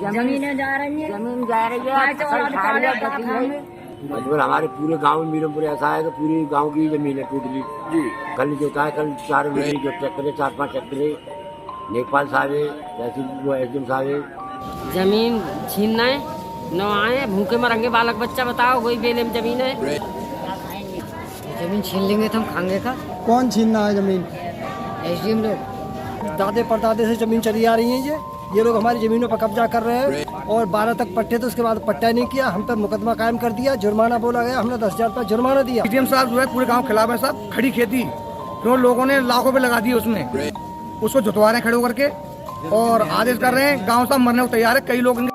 जमीनें जा रही है, जमीन जा रही है। मजबूर हमारे पूरे गांव में मीरमपुर ऐसा है कि पूरी गांव की जमीन है टोटली जी। कल जोता है, कल 4 बिगड़ी जो ट्रैक्टर है, 4-5 ट्रैक्टर है। लेखपाल साहब है, तहसील वो एसडीएम साहब है। जमीन छीनना है, न आए भूखे मरेंगे बालक बच्चा। बताओ कोई बेले में जमीन है, जमीन छीन लेंगे तो हम खाएंगे का। कौन छीनना है जमीन? एसडीएम लोग। दादे परदादे से जमीन चली आ रही है ये लोग हमारी जमीनों पर कब्जा कर रहे हैं और 12 तक पट्टे थे, उसके बाद पट्टा नहीं किया, हम पर मुकदमा कायम कर दिया, जुर्माना बोला गया, हमने 10,000 रुपया जुर्माना दिया। एसडीएम साहब जो है पूरे गांव खिलाफ है साहब। खड़ी खेती तो लोगों ने लाखों पे लगा दी उसमें, उसको जुतवा रहे हैं खड़े होकर के और आदेश कर रहे हैं। गाँव साहब मरने को तैयार है, कई लोग।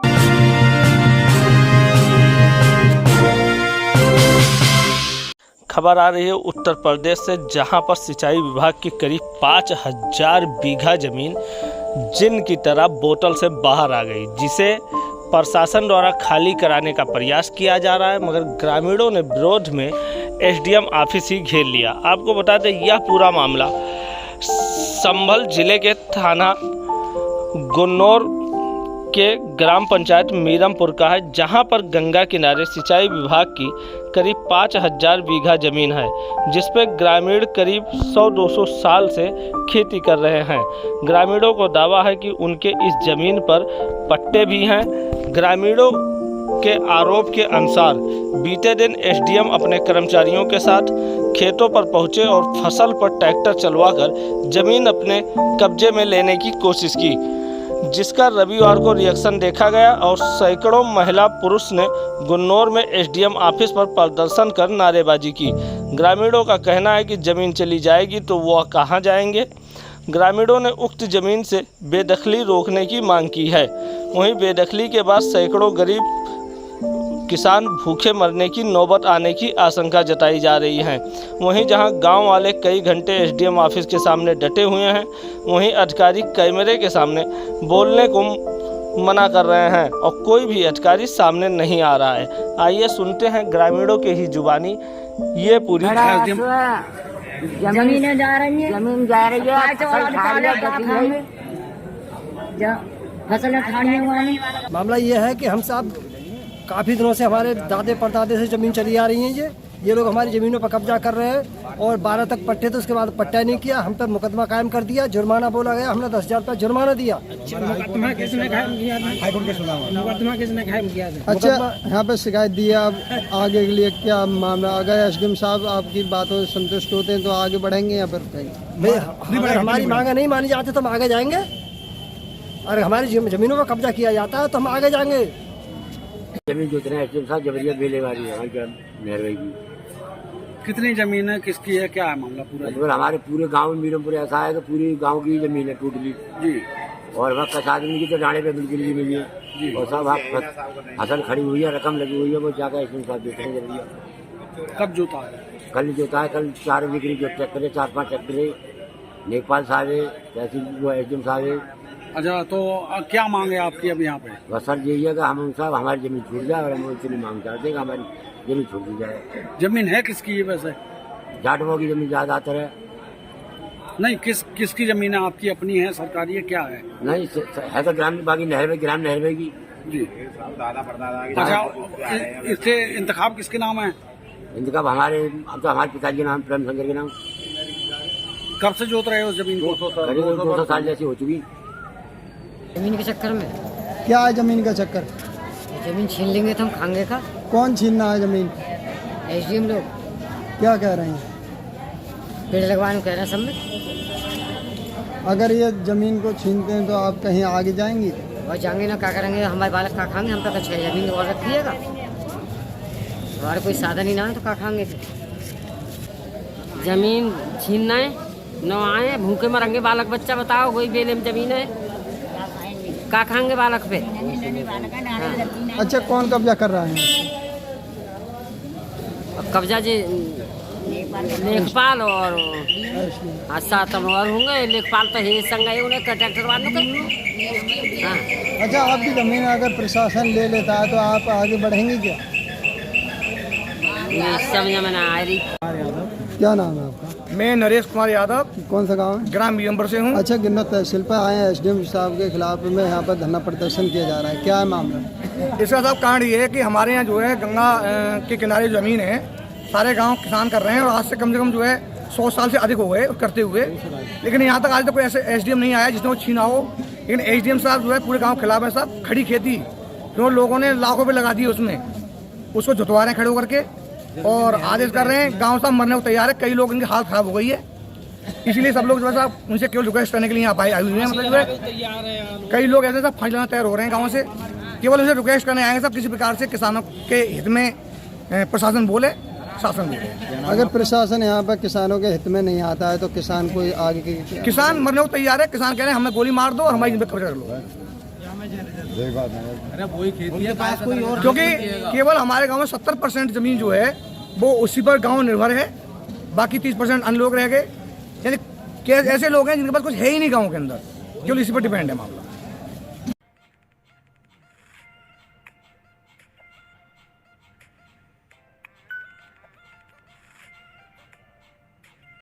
खबर आ रही है उत्तर प्रदेश से, जहां पर सिंचाई विभाग की करीब 5,000 बीघा ज़मीन जिन की तरह बोतल से बाहर आ गई, जिसे प्रशासन द्वारा खाली कराने का प्रयास किया जा रहा है, मगर ग्रामीणों ने विरोध में एसडीएम ऑफिस ही घेर लिया। आपको बता दें यह पूरा मामला संभल जिले के थाना गुन्नौर के ग्राम पंचायत मीरमपुर का है, जहां पर गंगा किनारे सिंचाई विभाग की करीब 5,000 बीघा ज़मीन है, जिस पर ग्रामीण करीब 100-200 साल से खेती कर रहे हैं। ग्रामीणों को दावा है कि उनके इस ज़मीन पर पट्टे भी हैं। ग्रामीणों के आरोप के अनुसार बीते दिन एसडीएम अपने कर्मचारियों के साथ खेतों पर पहुंचे और फसल पर ट्रैक्टर चलवाकर ज़मीन अपने कब्जे में लेने की कोशिश की, जिसका रविवार को रिएक्शन देखा गया और सैकड़ों महिला पुरुष ने गुन्नौर में एसडीएम ऑफिस पर प्रदर्शन कर नारेबाजी की। ग्रामीणों का कहना है कि ज़मीन चली जाएगी तो वह कहां जाएंगे। ग्रामीणों ने उक्त ज़मीन से बेदखली रोकने की मांग की है। वहीं बेदखली के बाद सैकड़ों गरीब किसान भूखे मरने की नौबत आने की आशंका जताई जा रही है। वहीं जहां गांव वाले कई घंटे एसडीएम ऑफिस के सामने डटे हुए हैं, वहीं अधिकारी कैमरे के सामने बोलने को मना कर रहे हैं और कोई भी अधिकारी सामने नहीं आ रहा है। आइए सुनते हैं ग्रामीणों के ही जुबानी ये पूरी। जमीनें जा रही है, जमीन जा रही है, फसल खाने। मामला ये है कि हम साहब काफ़ी दिनों से हमारे दादे परदादे से ज़मीन चली आ रही है ये लोग हमारी ज़मीनों पर कब्जा कर रहे हैं और 12 तक पट्टे थे, उसके बाद पट्टा नहीं किया, हम पर मुकदमा कायम कर दिया, जुर्माना बोला गया, हमने 10,000 रुपया जुर्माना दिया। अच्छा, यहाँ पे शिकायत दी है, अब आगे के लिए क्या मामला? अगर एसडीएम साहब आपकी बातों से संतुष्ट होते हैं तो आगे बढ़ेंगे या फिर भाई हमारी मांगे नहीं मानी जाती तो हम आगे जाएंगे। अगर हमारी ज़मीनों पर कब्जा किया जाता है तो हम आगे जाएंगे। जमीन जोतना है एसडीएम साहब जबरिया बेले वाली है मेहरबाई की। कितनी जमीन है, किसकी है, क्या है मामला पूरा? मजबूर हमारे पूरे गांव में मीरमपुर ऐसा है कि पूरी गांव की जमीन है टोटली जी। और वह कस आदमी की तो डाणे पे बिल्कुल भी नहीं है जी। और सब फसल खड़ी हुई है, रकम लगी हुई है, वो जाकर एसडीएम साहब जोतने जबरिया। कब जोता है? कल जोता है, कल 4 बिगड़ी जो ट्रैक्टर है, 4-5 ट्रैक्टर है। लेखपाल साहब है, तहसील वो एसडीएम साहब है। अच्छा, तो क्या मांग है आपकी अब यहाँ पे? बस सर यही है कि हम साहब हमारी जमीन छूट जाए और हम उनसे मांग चाहते हैं कि हमारी जमीन छूट दी जाए। जमीन है किसकी है वैसे? जाटवों की जमीन ज्यादातर है। नहीं, किसकी जमीन है? आपकी अपनी है, सरकारी है, क्या है? नहीं है तो ग्राम बागी नहरवे, ग्राम नहरवे की जी। अच्छा, इससे इंतखाब किसके नाम है? इंतखाब हमारे, अब तो हमारे पिताजी के नाम, प्रेम शंकर के नाम। कब से जोत रहे हो उस जमीन को? 200 साल जैसी हो चुकी। जमीन के चक्कर में क्या है जमीन का चक्कर? जमीन छीन लेंगे तो हम खाएंगे का। कौन छीनना है जमीन? एसडीएम लोग। क्या कह रहे हैं? पेड़ लगवाने को कह रहे हैं सब में। अगर ये जमीन को छीनते हैं तो आप कहीं आगे जाएंगी? और जाएंगे ना, क्या करेंगे? हमारे बालक का खाएंगे, हम पे कच्छ जमीन और रखिएगा। हमारे कोई साधन ही ना है तो क्या खाएंगे? जमीन छीनना है, न आए भूखे मरेंगे बालक बच्चा। बताओ कोई बेले में जमीन है, क्या खाएंगे बालक पे? हाँ। अच्छा, कौन कब्जा कर रहा है? कब्जा जी लेखपाल और 7 और होंगे। लेखपाल तो है संग उन्हें ट्रैक्टर वालों का। हाँ। अच्छा, आपकी जमीन अगर प्रशासन ले लेता है तो आप आगे बढ़ेंगे क्या? समझ में ना आ रही। क्या नाम है आपका? मैं नरेश कुमार यादव कौन सा गांव है? ग्राम मीरमपुर से हूँ। अच्छा, गिन्नौर तहसील पर आए हैं, एसडीएम साहब के खिलाफ में यहाँ पर धरना प्रदर्शन किया जा रहा है, क्या है मामला? इसका साहब कारण ये है कि हमारे यहाँ जो है गंगा के किनारे ज़मीन है, सारे गांव किसान कर रहे हैं और आज से कम जो है 100 साल से अधिक हो गए करते हुए, लेकिन यहाँ तक आज तक कोई ऐसे एसडीएम नहीं आया जिसने वो छीना हो। लेकिन एसडीएम साहब जो है पूरे गांव के खिलाफ है साहब। खड़ी खेती जो लोगों ने लाखों रुपये लगा दिए उसमें, उसको जुतवा रहे हैं खड़े होकर के और आदेश कर रहे हैं। गाँव साहब मरने को तैयार है, कई लोग इनकी हालत खराब हो गई है, इसीलिए सब लोग जो है साहब उनसे केवल रिक्वेस्ट करने के लिए यहाँ आए हुए हैं। मतलब जो है कई लोग ऐसे सब फंस लेना तैयार हो रहे हैं गाँव से, केवल उनसे रिक्वेस्ट करने आएंगे सब किसी प्रकार से किसानों के हित में प्रशासन बोले, शासन बोले। अगर प्रशासन यहाँ पर किसानों के हित में नहीं आता है तो किसान कोई आगे के किसान मरने को तैयार है। किसान कह रहे हैं हमें गोली मार दो और हमारी जमीन पे कब्जा कर लो, क्योंकि केवल हमारे गांव में 70% जमीन जो है वो उसी पर गांव निर्भर है, बाकी 30% अन्य लोग रह गए। यानी ऐसे लोग हैं जिनके पास कुछ है ही नहीं गांव के अंदर, केवल इसी पर डिपेंड है मामला।